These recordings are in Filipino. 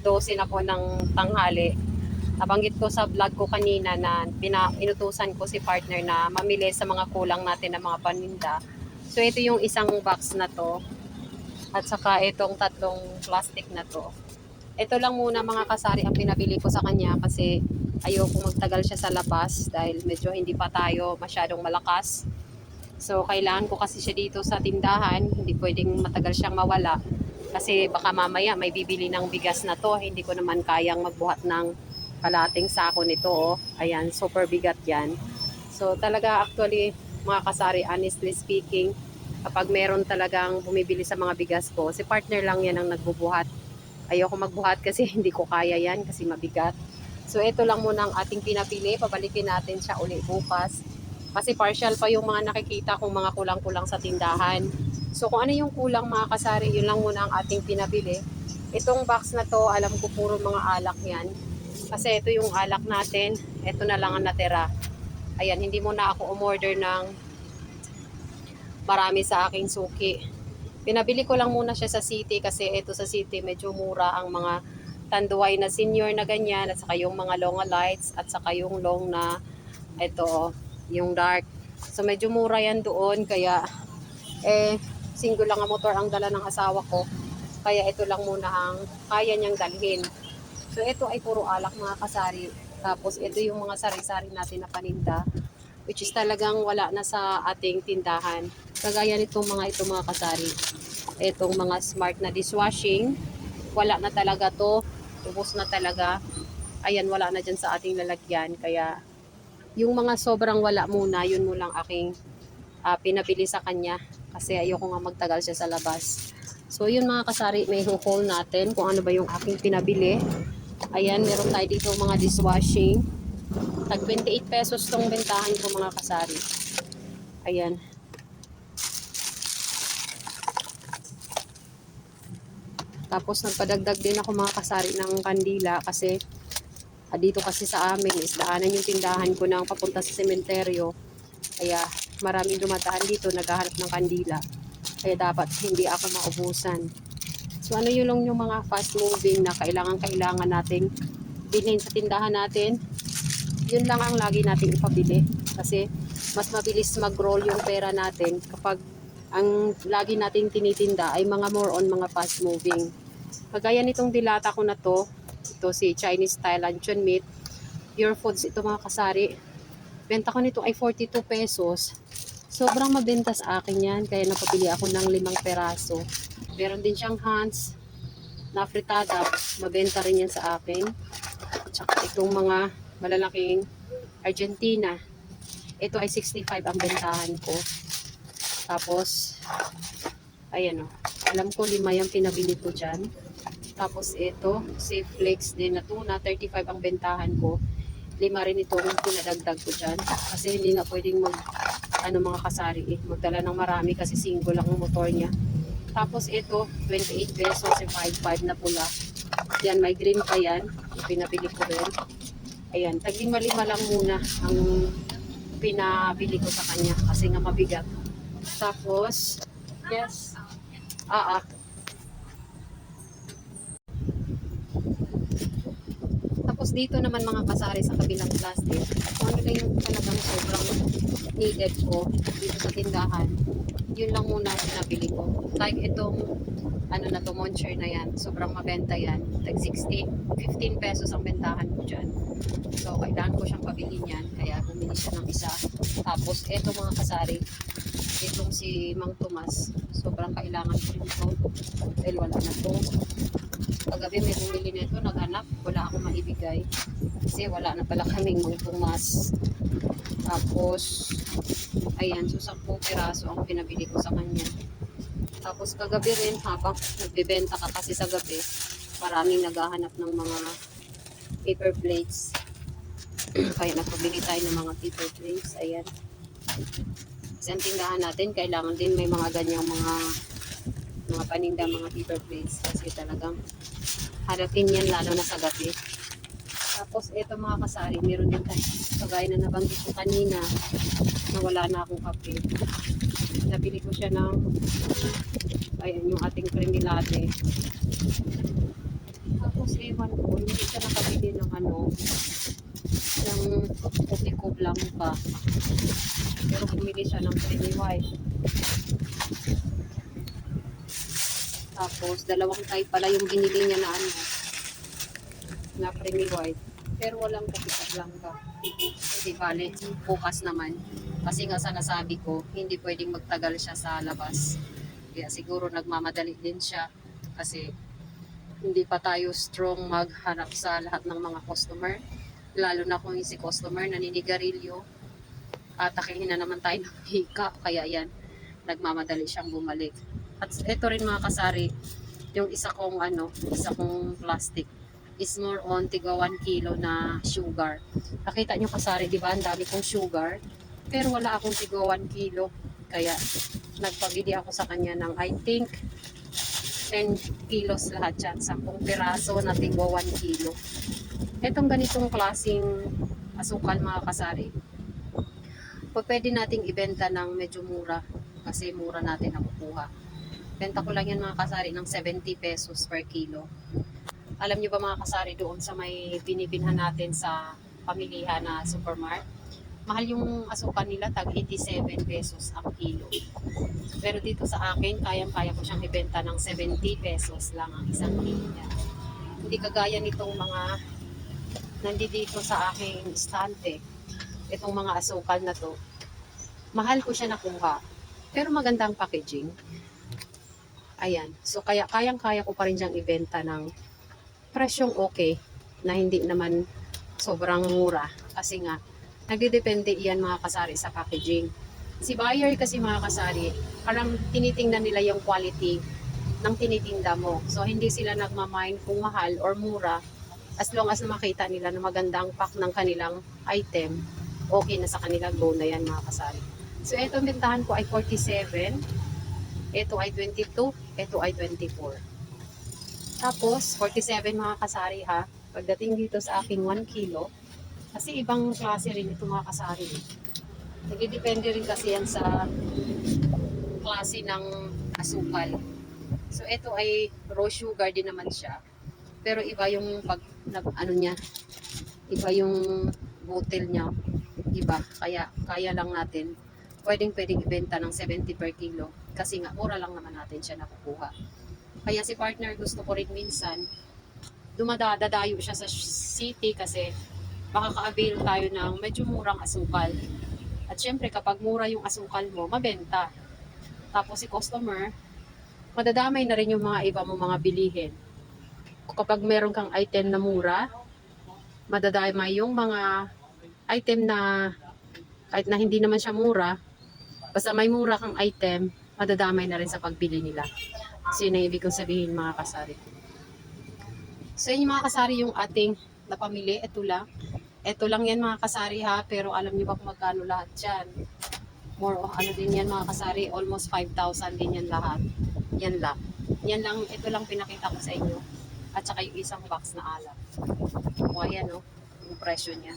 12 na po ng tanghali. Nabanggit ko sa vlog ko kanina na inutusan ko si partner na mamili sa mga kulang natin ng mga paninda. So ito yung isang box na to at saka itong tatlong plastic na to. Ito lang muna mga kasari ang pinabili ko sa kanya kasi ayoko magtagal siya sa labas dahil medyo hindi pa tayo masyadong malakas. So kailangan ko kasi siya dito sa tindahan, hindi pwedeng matagal siyang mawala kasi baka mamaya may bibili ng bigas na to, hindi ko naman kayang magbuhat ng kalating sako nito. Oh. Ayan, super bigat yan. So talaga actually mga kasari, honestly speaking, kapag meron talagang bumibili sa mga bigas ko, si partner lang yan ang nagbubuhat. Ayoko magbuhat kasi hindi ko kaya yan kasi mabigat. So ito lang muna ang ating pinapili. Pabalikin natin siya uli bukas. Kasi partial pa yung mga nakikita kong mga kulang-kulang sa tindahan. So kung ano yung kulang mga kasari, yun lang muna ang ating pinabili. Itong box na to, alam ko puro mga alak yan. Kasi ito yung alak natin. Ito na lang ang natira. Ayan, hindi muna ako umorder ng marami sa aking suki. Pinabili ko lang muna siya sa city kasi ito sa city medyo mura ang mga tanduay na senior na ganyan at saka yung mga long lights at saka yung long na ito, yung dark. So medyo mura yan doon kaya single lang ang motor ang dala ng asawa ko. Kaya ito lang muna ang kaya niyang dalhin. So ito ay puro alak mga kasari. Tapos ito yung mga sari-sari natin na paninda which is talagang wala na sa ating tindahan. Kagaya nitong mga kasari. Itong mga smart na dishwashing, wala na talaga to. Ubos na talaga. Ayan, wala na dyan sa ating lalagyan. Kaya yung mga sobrang wala muna, yun mo lang aking pinabili sa kanya. Kasi ayoko nga magtagal siya sa labas. So yun mga kasari, may haul natin kung ano ba yung aking pinabili. Ayan, meron tayo dito mga dishwashing. Tag 28 pesos tong bentahan ko mga kasari. Ayan. Tapos nagpadagdag din ako mga kasari ng kandila kasi dito kasi sa amin is daanan yung tindahan ko ng papunta sa sementeryo. Kaya maraming dumadaan dito naghahanap ng kandila. Kaya dapat hindi ako maubusan. So ano yung mga fast moving na kailangan nating bilhin sa tindahan natin. Yun lang ang lagi nating ipabili. Kasi mas mabilis mag-roll yung pera natin kapag ang lagi nating tinitinda ay mga more on mga fast moving. Kagaya nitong dilata ko na to, ito si Chinese style luncheon meat, pure foods ito mga kasari. Benta ko nito ay 42 pesos. Sobrang mabenta sa akin yan, kaya napabili ako ng 5 peraso. Meron din siyang Hans na fritada, mabenta rin yan sa akin. At saka itong mga malalaking Argentina, ito ay 65 ang bentahan ko. Tapos, ayan o, alam ko 5 yung pinabili ko dyan. Tapos ito, Safe Flakes din na tuna, 35 ang bentahan ko. 5 rin itong pinadagdag ko dyan. Kasi hindi na pwedeng mga kasari magdala ng marami kasi single lang ang motor niya. Tapos ito, 28 pesos, 5 na pula. Yan, may green pa yan. Pinabili ko rin. Ayan, tag-5 lang muna ang pinabili ko sa kanya kasi nga mabigat. Tapos, yes. Tapos dito naman mga kasari sa kabilang plastic, kung ano lang yung talagang sobrang needed ko dito sa tindahan, yun lang muna pinabili ko. Like itong Moncher na yan, sobrang mabenta yan. Like 15 pesos ang bentahan ko dyan. So kailangan ko siyang pabilin yan, kaya bumili siya ng isa. Tapos eto mga kasari, itong si Mang Tomas, sobrang kailangan ko rin ito dahil wala na to. Kagabi may bumili nito, naghanap, wala akong maibigay kasi wala na pala kaming Mang Tomas. Tapos ayan, so 10 piraso ang pinabili ko sa kanya. Tapos kagabi rin, habang nagbebenta ka kasi sa gabi, maraming naghahanap ng mga paper plates. Kaya nagpabili tayo ng mga paper plates. Ayan. Kasi ang tindahan natin, kailangan din may mga ganyang mga paninda, mga paper plates. Kasi talagang harapin yan lalo na sa gabi. Tapos ito mga kasari, meron din tayo. Kagaya na nabanggit ko kanina, na wala na akong kape. Nabili ko siya ng, ayan, yung ating creamy latte. Tapos ewan ko, hindi siya nakabili ng ano, ng puti ko blanca. Pero bumili siya ng creamy white. Tapos dalawang type pala yung binili niya na ano, na creamy white. Pero walang puti ka blanca. Hindi bale, bukas naman. Kasi nga sa nasabi ko, hindi pwedeng magtagal siya sa labas. Kaya siguro nagmamadali din siya. Kasi hindi pa tayo strong maghanap sa lahat ng mga customer. Lalo na kung si customer naninigarilyo, atakihin na naman tayo ng hika. Kaya yan, nagmamadali siyang bumalik. At ito rin mga kasari, yung isa kong plastic is more on tiga 1 kilo na sugar. Nakita nyo kasari, di ba? Ang dami kong sugar. Pero wala akong tiga 1 kilo. Kaya nagpabili ako sa kanya ng I think 10 kilos lahat yan. 10 piraso na tiga 1 kilo. Etong ganitong klaseng asukal mga kasari, pwede nating ibenta ng medyo mura kasi mura natin nakukuha. Benta ko lang yan mga kasari ng 70 pesos per kilo. Alam nyo ba mga kasari, doon sa may binibinhan natin sa pamilihan na supermart, mahal yung asukal nila, tag 87 pesos ang kilo. Pero dito sa akin, kayang-kaya ko siyang ibenta ng 70 pesos lang ang isang kilo niya. Hindi kagaya nitong mga nandito sa aking stante, itong mga asukal na to, mahal ko siya nakuha. Pero maganda ang packaging. Ayan. So, kaya kayang-kaya ko pa rin siyang ibenta ng presyong okay, na hindi naman sobrang mura. Kasi nga, nagdidepende iyan mga kasari sa packaging. Si buyer kasi mga kasari, parang tinitingnan nila yung quality ng tinitinda mo. So, hindi sila nagmamind kung mahal or mura. As long as makita nila na magandang pack ng kanilang item, okay na sa kanila, go na yan mga kasari. So, itong bentahan ko ay 47. Ito ay 22. Ito ay 24. Tapos, 47 mga kasari ha. Pagdating dito sa aking 1 kilo, kasi ibang klase rin ito mga kasari. Nagdidepende rin kasi yan sa klase ng asukal. So, ito ay raw sugar din naman siya. Pero iba yung iba yung bottle niya. Iba. Kaya lang natin. Pwedeng ibenta ng 70 per kilo. Kasi nga, mura lang naman natin siya nakukuha. Kaya si partner gusto ko rin minsan, dumadadayo siya sa city kasi makaka-avail tayo ng medyo murang asukal. At syempre, kapag mura yung asukal mo, mabenta. Tapos si customer, madadamay na rin yung mga iba mo mga bilihin. Kapag meron kang item na mura, madadamay yung mga item na kahit na hindi naman siya mura, basta may mura kang item, madadamay na rin sa pagbili nila. So yun ang ibig kong sabihin mga kasari. So yun mga kasari yung ating napamili. Ito lang. Ito lang yan mga kasari ha. Pero alam niyo ba kung magkano lahat yan? More of ano din yan mga kasari. Almost 5,000 din yan lahat. Yan lang. Yan lang. Ito lang pinakita ko sa inyo. At saka yung isang box na alak. O ayan o. Yung presyo niya.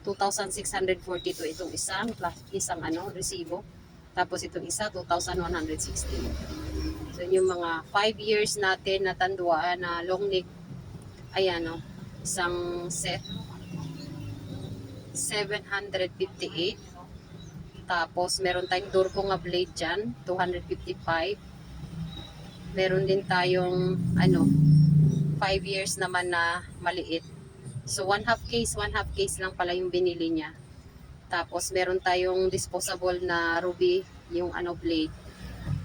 2,642 itong isang resibo. Tapos itong isa 2,160. So yung mga 5 years natin na tandwa na long neck, ayan o, isang set 758. Tapos meron tayong Durco nga blade dyan, 255. Meron din tayong 5 years naman na maliit. So 1/2 case lang pala yung binili niya. Tapos meron tayong disposable na ruby, yung blade.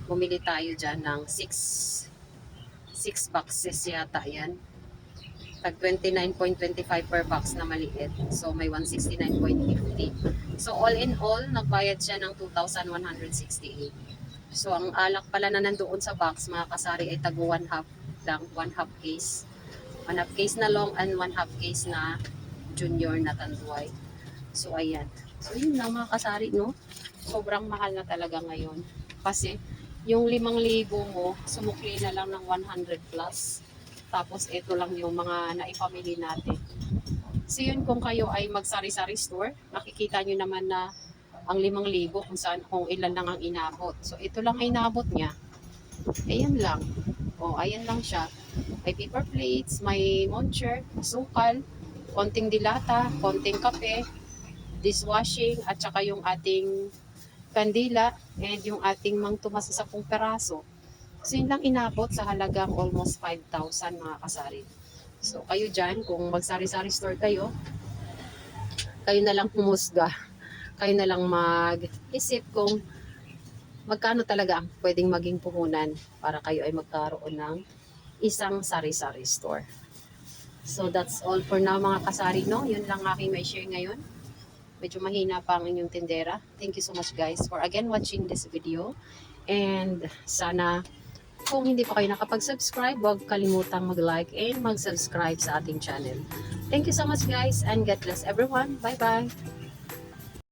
Bumili tayo dyan ng 6 boxes yata yan. Tag 29.25 per box na maliit. So may 169.50. So all in all, nagbayad siya ng 2,168. So ang alak pala na nandoon sa box mga kasari ay tag 1/2 lang, 1/2 case. 1/2 case na long and 1/2 case na junior na tanduay. So ayan. So yun lang mga kasari, no? Sobrang mahal na talaga ngayon. Kasi yung 5,000 mo, sumukli na lang ng 100 plus. Tapos ito lang yung mga naipamili natin. So yun, kung kayo ay magsari-sari store, makikita nyo naman na ang 5,000 kung ilan lang ang inabot. So ito lang ay inabot niya. Ayan lang. O, ayan lang siya. May paper plates, may moncher, sukal, konting dilata, konting kape, dishwashing, at saka yung ating kandila, and yung ating mang tumasa sa 10 peraso. So, yun lang inabot sa halagang almost 5,000 mga kasari. So, kayo dyan, kung magsari-sari store kayo, kayo na lang humusga. Kayo na lang mag-isip kung magkano talaga ang pwedeng maging puhunan para kayo ay magkaroon ng isang sari-sari store. So, that's all for now mga kasari, no? Yun lang aking may share ngayon. Medyo mahina pa ang inyong tindera. Thank you so much guys for again watching this video. And sana kung hindi pa kayo nakapag-subscribe, huwag kalimutang mag-like and mag-subscribe sa ating channel. Thank you so much guys and God bless everyone. Bye-bye!